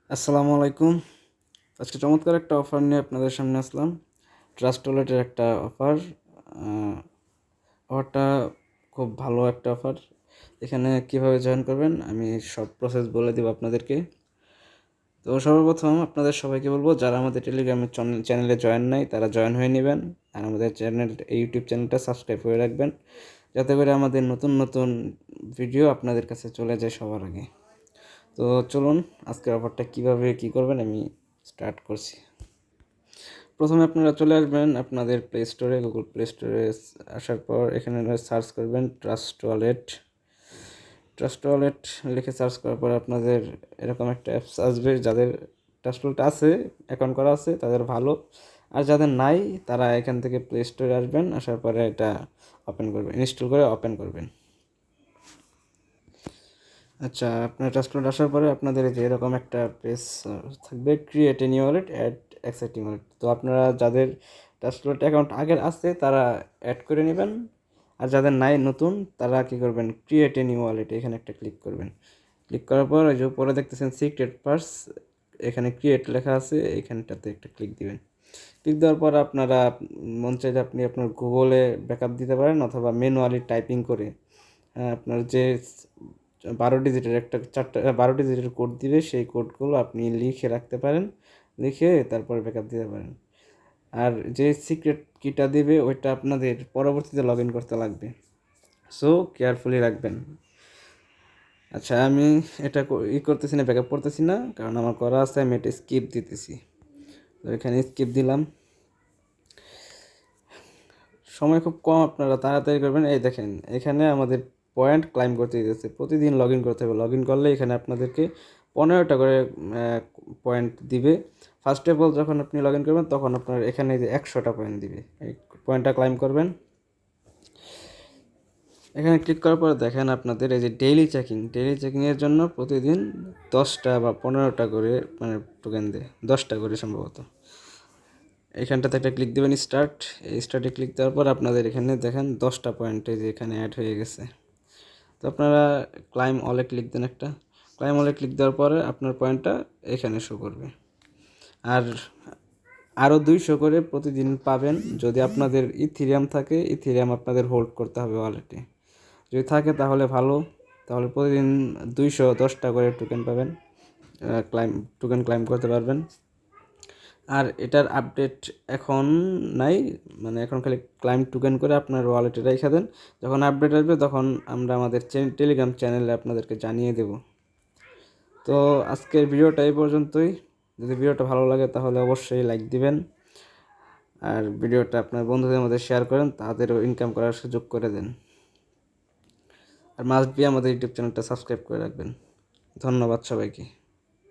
আসসালামু আলাইকুম। আজকে চমৎকার একটা অফার নিয়ে আপনাদের সামনে আসলাম। ট্রাস্ট ওয়ালেটের একটা অফার। অফারটা খুব ভালো একটা অফার। এখানে কিভাবে জয়েন করবেন আমি সব প্রসেস বলে দেব আপনাদেরকে। তো সর্বপ্রথম আপনাদের সবাইকে বলবো, যারা আমাদের টেলিগ্রামের চ্যানেলে জয়েন নাই তারা জয়েন হয়ে নেবেন, আর আমাদের ইউটিউব চ্যানেলটা সাবস্ক্রাইব করে রাখবেন, যাতে করে আমাদের নতুন নতুন ভিডিও আপনাদের কাছে চলে যায় সবার আগে। তো চলুন আজকের অফারটা কীভাবে কী করবেন আমি স্টার্ট করছি। প্রথমে আপনারা চলে আসবেন আপনাদের প্লে স্টোরে, গুগল প্লে স্টোরে আসার পর এখানে সার্চ করবেন ট্রাস্ট ওয়ালেট। ট্রাস্ট ওয়ালেট লিখে সার্চ করার পর আপনাদের এরকম একটা অ্যাপস আসবে। যাদের ট্রাস্ট ওয়ালেট আছে, অ্যাকাউন্ট করা আছে, তাদের ভালো। আর যাদের নাই তারা এখান থেকে প্লে স্টোরে আসবেন, আসার পরে এটা ওপেন করবেন, ইনস্টল করে ওপেন করবেন। আচ্ছা, আপনার ট্রাস্ট ওয়ালেট আসার পরে আপনাদের যে এরকম একটা পেজ থাকবে, create a new wallet, add existing wallet. তো আপনারা যাদের ট্রাস্ট ওয়ালেট অ্যাকাউন্ট আগের আছে তারা অ্যাড করে নেবেন, আর যাদের নাই নতুন তারা কী করবেন, ক্রিয়েট এ নিউ ওয়ালেট এখানে একটা ক্লিক করবেন। ক্লিক করার পর ওই যে উপরে দেখতেছেন সিক্রেট পার্স, এখানে ক্রিয়েট লেখা আছে, এখানটাতে একটা ক্লিক দিবেন। ক্লিক দেওয়ার পর আপনারা মন চাইলে আপনি আপনার গুগলে ব্যাকআপ দিতে পারেন, অথবা ম্যানুয়ালি টাইপিং করে আপনার যে 12 ডিজিটের একটা 12 ডিজিটের কোড দিবে, সেই কোডগুলো আপনি লিখে রাখতে পারেন, লিখে তারপর ব্যাকআপ দিতে পারেন। আর যে সিক্রেট কিটা দিবে ওইটা আপনাদের পরবর্তীতে লগ ইন করতে লাগবে, সো কেয়ারফুলি রাখবেন। আচ্ছা, আমি এটা করতেছি না, ব্যাকআপ করতেছি না, কারণ আমার করা আছে, আমি এটা স্কিপ দিতেছি। তো এখানে স্কিপ দিলাম। সময় খুব কম, আপনারা তাড়াতাড়ি করবেন। এই দেখেন এখানে আমাদের পয়েন্ট ক্লাইম করতে দিতেছে, প্রতিদিন লগ ইন করতে হবে। লগ ইন করলে এখানে আপনাদেরকে 15টা করে পয়েন্ট দিবে। ফার্স্ট অফ অল যখন আপনি লগ ইন করবেন তখন আপনার এখানে যে 100টা পয়েন্ট দিবে, এই পয়েন্টটা ক্লাইম করবেন। এখানে ক্লিক করার পর দেখেন আপনাদের এই যে ডেইলি চেকিংয়ের জন্য প্রতিদিন 10টা বা 15টা করে মানে টোকেন দেয়, 10টা করে সম্ভবত। এখানটাতে একটা ক্লিক দেবেন স্টার্ট। এই স্টার্টে ক্লিক দেওয়ার পর আপনাদের এখানে দেখেন 10টা পয়েন্টে যে এখানে অ্যাড হয়ে গেছে। তো আপনারা ক্লাইম অলে ক্লিক দেন একটা। ক্লাইম অলে ক্লিক দেওয়ার পরে আপনার পয়েন্টটা এখানে শো করবে। আর আরও 200 করে প্রতিদিন পাবেন। যদি আপনাদের ইথিরিয়াম থাকে, ইথিরিয়াম আপনাদের হোল্ড করতে হবে ওয়ালেটে। যদি থাকে তাহলে ভালো, তাহলে প্রতিদিন 210টা করে টোকেন পাবেন, টোকেন ক্লাইম করতে পারবেন। আর এটার আপডেট এখন নাই, মানে এখন খালি ক্লাইম টোকেন করে আপনার ওয়ালেটে রেখে দেন। যখন আপডেট আসবে তখন আমরা আমাদের টেলিগ্রাম চ্যানেলে আপনাদেরকে জানিয়ে দেব। তো আজকের ভিডিওটা এই পর্যন্তই। যদি ভিডিওটা ভালো লাগে তাহলে অবশ্যই লাইক দিবেন, আর ভিডিওটা আপনার বন্ধুদের মধ্যে শেয়ার করেন, তাদেরও ইনকাম করার সুযোগ করে দেন। আর মাস্ট বি আমাদের ইউটিউব চ্যানেলটা সাবস্ক্রাইব করে রাখবেন। ধন্যবাদ সবাইকে।